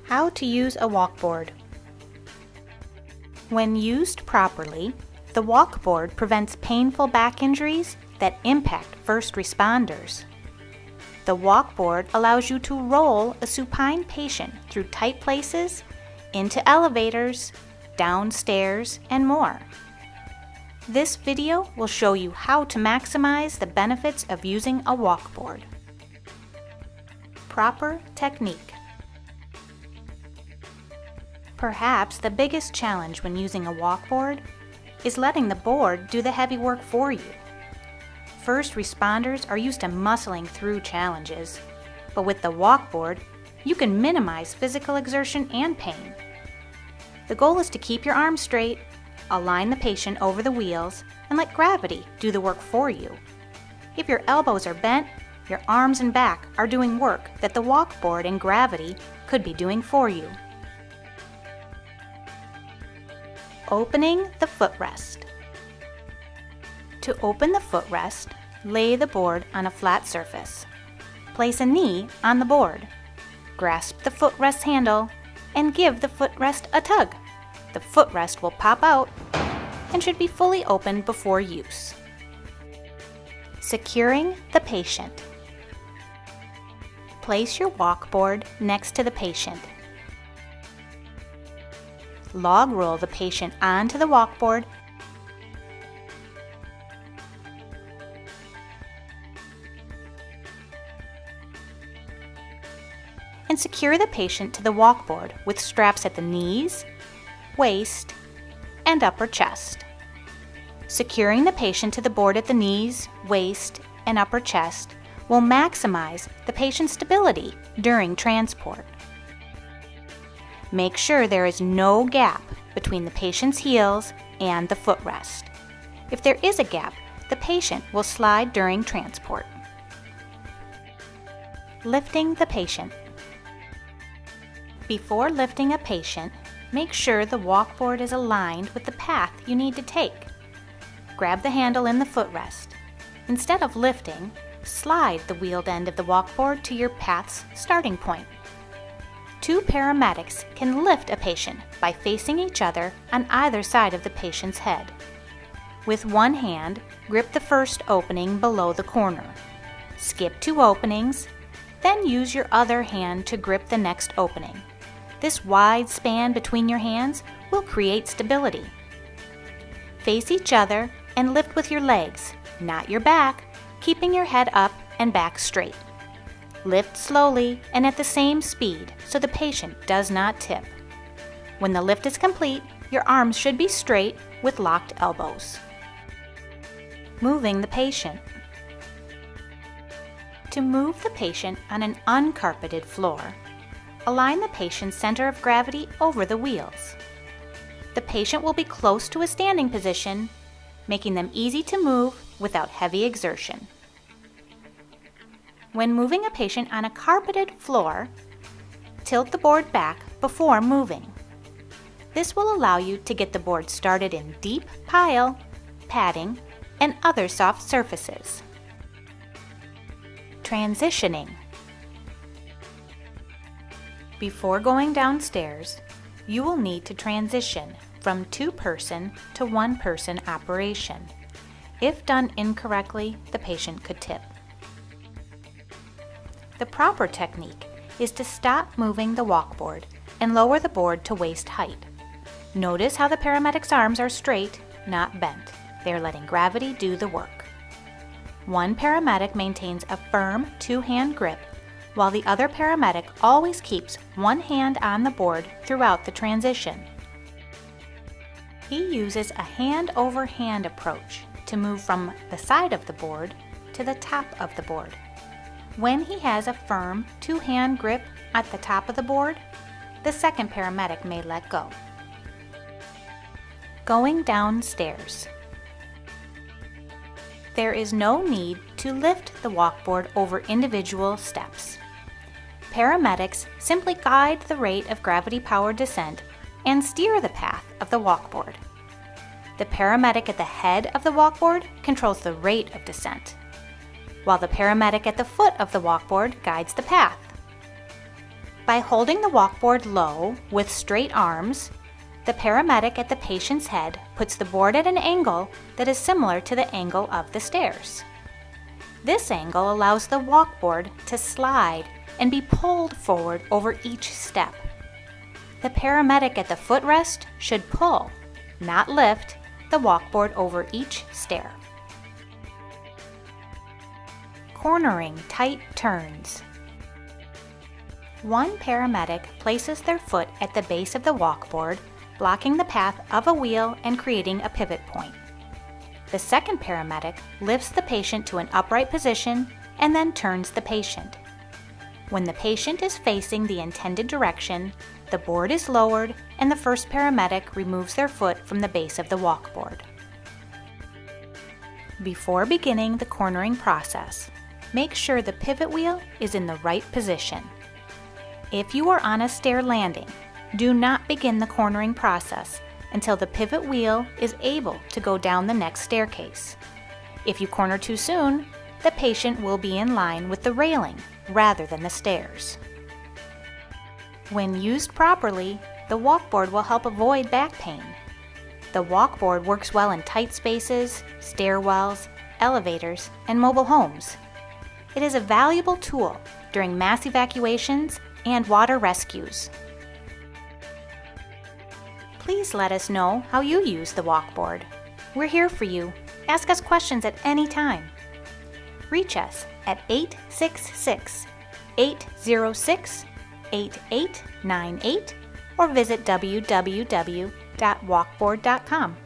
How to use a walkboard. When used properly, the walkboard prevents painful back injuries that impact first responders. The walkboard allows you to roll a supine patient through tight places, into elevators, downstairs, and more. This video will show you how to maximize the benefits of using a walkboard. Proper technique. Perhaps the biggest challenge when using a walkboard is letting the board do the heavy work for you. First responders are used to muscling through challenges, but with the walkboard, you can minimize physical exertion and pain. The goal is to keep your arms straight, align the patient over the wheels, and let gravity do the work for you. If your elbows are bent, your arms and back are doing work that the walkboard and gravity could be doing for you. Opening the footrest. To open the footrest, lay the board on a flat surface. Place a knee on the board. Grasp the footrest handle and give the footrest a tug. The footrest will pop out and should be fully open before use. Securing the patient. Place your walkboard next to the patient. Log roll the patient onto the walkboard and secure the patient to the walkboard with straps at the knees, waist, and upper chest. Securing the patient to the board at the knees, waist, and upper chest will maximize the patient's stability during transport. Make sure there is no gap between the patient's heels and the footrest. If there is a gap, the patient will slide during transport. Lifting the patient. Before lifting a patient, make sure the walkboard is aligned with the path you need to take. Grab the handle in the footrest. Instead of lifting, slide the wheeled end of the walkboard to your path's starting point. Two paramedics can lift a patient by facing each other on either side of the patient's head. With one hand, grip the first opening below the corner. Skip 2 openings, then use your other hand to grip the next opening. This wide span between your hands will create stability. Face each other and lift with your legs, not your back, keeping your head up and back straight. Lift slowly and at the same speed so the patient does not tip. When the lift is complete, your arms should be straight with locked elbows. Moving the patient. To move the patient on an uncarpeted floor, align the patient's center of gravity over the wheels. The patient will be close to a standing position, making them easy to move without heavy exertion. When moving a patient on a carpeted floor, tilt the board back before moving. This will allow you to get the board started in deep pile, padding, and other soft surfaces. Transitioning. Before going downstairs, you will need to transition from 2-person to 1-person operation. If done incorrectly, the patient could tip. The proper technique is to stop moving the walkboard and lower the board to waist height. Notice how the paramedic's arms are straight, not bent. They are letting gravity do the work. One paramedic maintains a firm 2-hand grip, while the other paramedic always keeps one hand on the board throughout the transition. He uses a hand-over-hand approach to move from the side of the board to the top of the board. When he has a firm 2-hand grip at the top of the board, the second paramedic may let go. Going downstairs. There is no need to lift the walkboard over individual steps. Paramedics simply guide the rate of gravity-powered descent and steer the path of the walkboard. The paramedic at the head of the walkboard controls the rate of descent, while the paramedic at the foot of the walkboard guides the path. By holding the walkboard low with straight arms, the paramedic at the patient's head puts the board at an angle that is similar to the angle of the stairs. This angle allows the walkboard to slide and be pulled forward over each step. The paramedic at the footrest should pull, not lift, the walkboard over each stair. Cornering tight turns. One paramedic places their foot at the base of the walkboard, blocking the path of a wheel and creating a pivot point. The second paramedic lifts the patient to an upright position and then turns the patient. When the patient is facing the intended direction, the board is lowered and the first paramedic removes their foot from the base of the walkboard. Before beginning the cornering process, make sure the pivot wheel is in the right position. If you are on a stair landing, do not begin the cornering process until the pivot wheel is able to go down the next staircase. If you corner too soon, the patient will be in line with the railing rather than the stairs. When used properly, the walkboard will help avoid back pain. The walkboard works well in tight spaces, stairwells, elevators, and mobile homes. It is a valuable tool during mass evacuations and water rescues. Please let us know how you use the walkboard. We're here for you. Ask us questions at any time. Reach us at 866-806-8898 or visit www.walkboard.com.